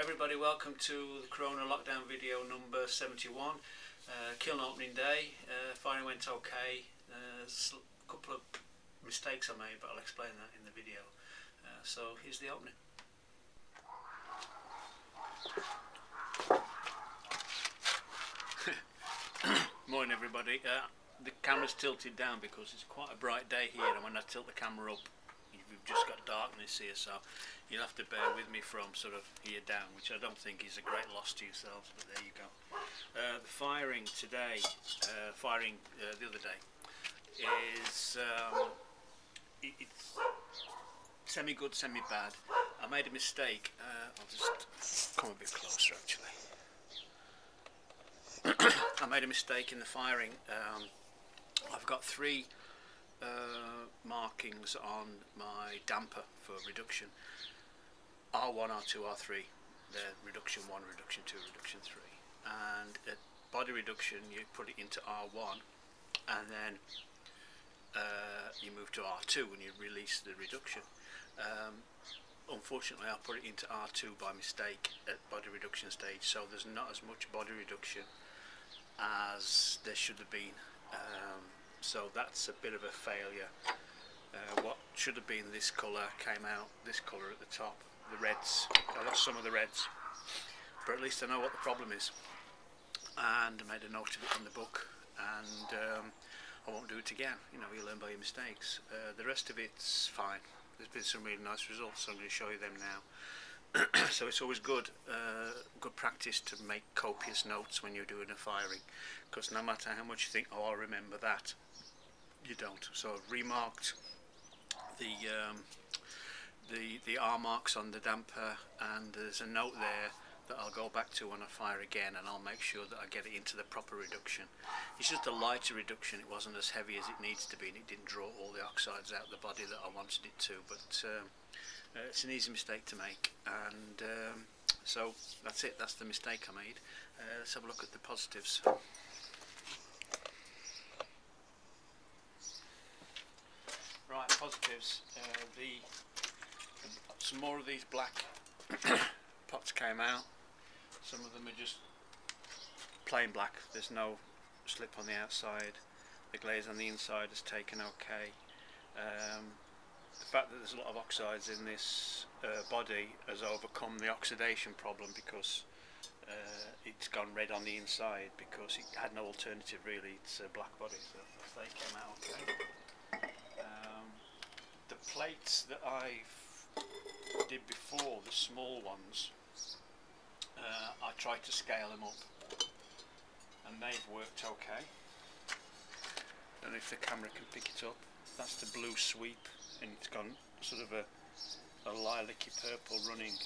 Everybody, welcome to the Corona lockdown video number 71. Kiln opening day. Firing went okay. A couple of mistakes I made, but I'll explain that in the video. So here's the opening. Morning everybody. The camera's tilted down because it's quite a bright day here, and when I tilt the camera up we've just got darkness here, so you'll have to bear with me from sort of here down, which I don't think is a great loss to yourselves, but there you go. The firing today, the other day, is it's semi-good, semi-bad. I made a mistake. I'll just come a bit closer actually. I made a mistake in the firing. I've got three markings on my damper for reduction: R1, R2, R3. They're reduction 1, reduction 2, reduction 3. And at body reduction you put it into R1, and then you move to R2 when you release the reduction. Unfortunately I put it into R2 by mistake at body reduction stage, so there's not as much body reduction as there should have been. So that's a bit of a failure. What should have been this colour came out this colour at the top, the reds. I lost some of the reds, but at least I know what the problem is, and I made a note of it in the book, and I won't do it again. You know, you learn by your mistakes. The rest of it's fine. There's been some really nice results, so I'm going to show you them now. So it's always good practice to make copious notes when you're doing a firing, because no matter how much you think, oh, I'll remember that, you don't. So I've remarked the R marks on the damper, and there's a note there that I'll go back to when I fire again, and I'll make sure that I get it into the proper reduction. It's just a lighter reduction. It wasn't as heavy as it needs to be, and it didn't draw all the oxides out of the body that I wanted it to, but it's an easy mistake to make, and so that's it. That's the mistake I made. Let's have a look at the positives. Right, positives. Some more of these black pots came out. Some of them are just plain black. There's no slip on the outside. The glaze on the inside is taken okay. The fact that there's a lot of oxides in this body has overcome the oxidation problem, because it's gone red on the inside because it had no alternative really. It's a black body, so they came out okay. The plates that I did before, the small ones, I tried to scale them up, and they've worked okay. Don't know if the camera can pick it up. That's the blue sweep, and it's gone sort of a lilac-y purple running.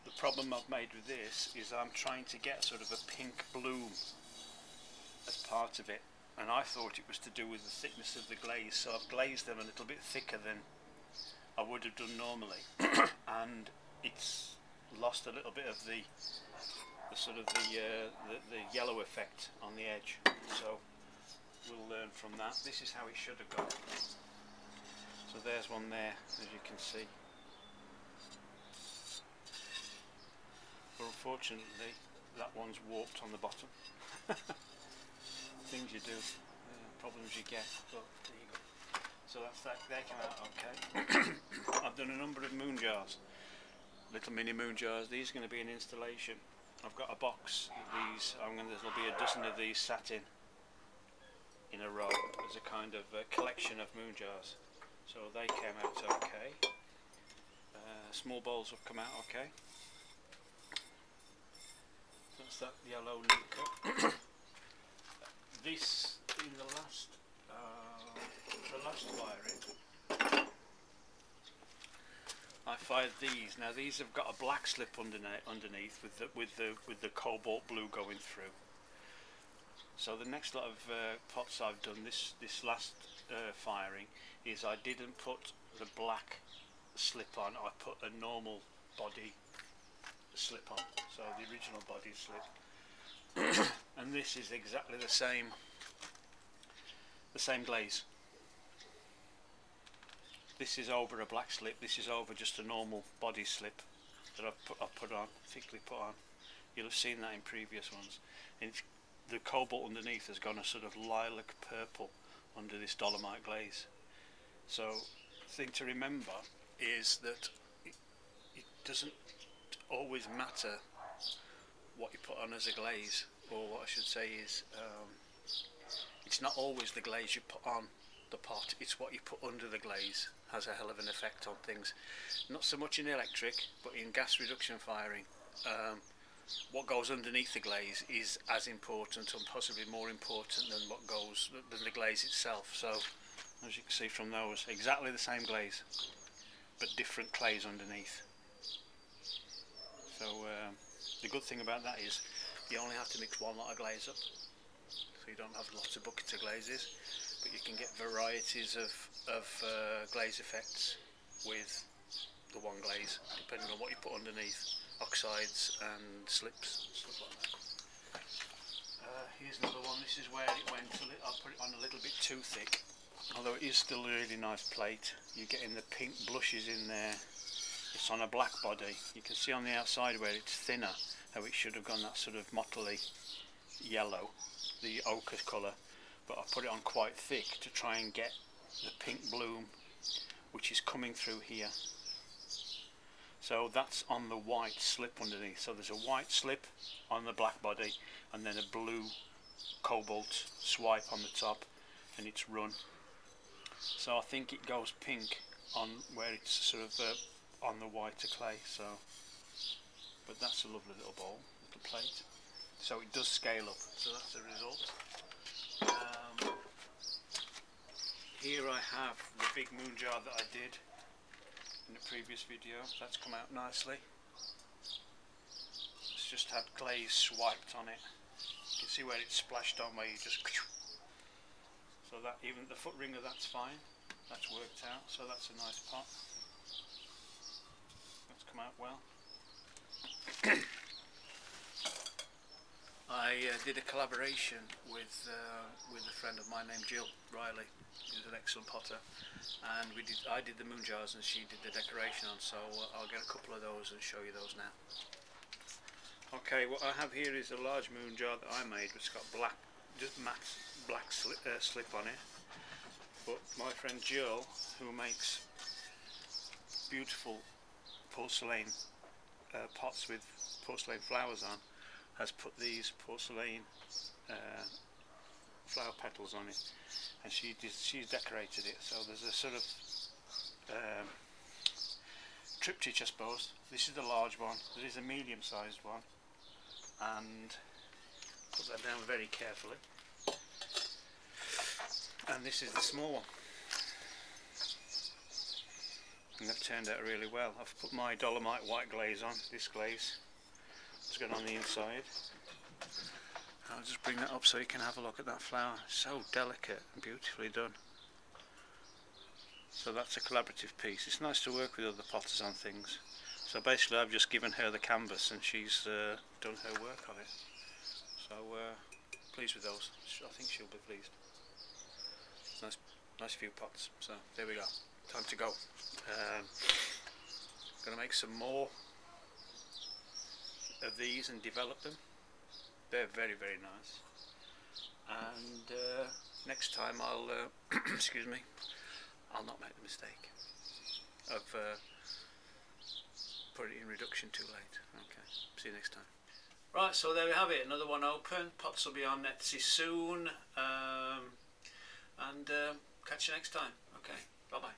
The problem I've made with this is I'm trying to get sort of a pink bloom as part of it, and I thought it was to do with the thickness of the glaze, so I've glazed them a little bit thicker than I would have done normally, and it's lost a little bit of the sort of the yellow effect on the edge. So we'll learn from that. This is how it should have gone. So there's one there, as you can see. But unfortunately, that one's warped on the bottom. Things you do, problems you get, but there you go. So that's that. They came out okay. I've done a number of moon jars, little mini moon jars. These are going to be an installation. I've got a box of these. There'll be a dozen of these sat in a row as a kind of collection of moon jars. So they came out okay. Small bowls have come out okay. That's that yellow nickel. This in the last firing, I fired these. Now these have got a black slip underneath with the cobalt blue going through. So the next lot of pots I've done this last firing is I didn't put the black slip on. I put a normal body slip on, so the original body slip. And this is exactly the same glaze. This is over a black slip, this is over just a normal body slip. that I've put on, thickly put on. You'll have seen that in previous ones. And the cobalt underneath has gone a sort of lilac purple under this dolomite glaze. So the thing to remember is that it doesn't always matter what you put on as a glaze, or what I should say is it's not always the glaze you put on the pot, it's what you put under the glaze has a hell of an effect on things. Not so much in electric, but in gas reduction firing, what goes underneath the glaze is as important, and possibly more important than the glaze itself. So as you can see from those, exactly the same glaze but different clays underneath. So the good thing about that is you only have to mix one lot of glaze up, so you don't have lots of buckets of glazes, but you can get varieties of glaze effects with the one glaze, depending on what you put underneath, oxides and slips, stuff like that. Here's another one. This is where it went. I put it on a little bit too thick, although it is still a really nice plate. You're getting the pink blushes in there. It's on a black body. You can see on the outside where it's thinner how it should have gone that sort of mottly yellow, the ochre colour, but I put it on quite thick to try and get the pink bloom which is coming through here. So that's on the white slip underneath. So there's a white slip on the black body and then a blue cobalt swipe on the top, and it's run. So I think it goes pink on where it's sort of on the whiter clay. So, but that's a lovely little bowl, little plate. So it does scale up. So that's the result. Here I have the big moon jar that I did in the previous video. That's come out nicely. It's just had glaze swiped on it. You can see where it's splashed on, where you just, so that even the foot ring of that's fine. That's worked out. So that's a nice pot. That's come out well. I did a collaboration with a friend of mine named Jill Riley, who's an excellent potter, and I did the moon jars and she did the decoration on, so I'll get a couple of those and show you those now. Okay, what I have here is a large moon jar that I made, which has got black, just matte black slip on it, but my friend Jill, who makes beautiful porcelain pots with porcelain flowers on, has put these porcelain flower petals on it, and she's decorated it. So there's a sort of triptych, I suppose. This is the large one. There is a medium-sized one, and put that down very carefully. And this is the small one. And they've turned out really well. I've put my dolomite white glaze on. This glaze has gone on the inside. I'll just bring that up so you can have a look at that flower. So delicate and beautifully done. So that's a collaborative piece. It's nice to work with other potters on things. So basically I've just given her the canvas and she's done her work on it. So pleased with those. I think she'll be pleased. Nice few pots. So there we go. Time to go. Going to make some more of these and develop them. They're very, very nice. And next time I'll excuse me, I'll not make the mistake of putting it in reduction too late. Okay, see you next time. Right, so there we have it, another one open. Pots will be on Etsy soon, and catch you next time. Okay, bye bye.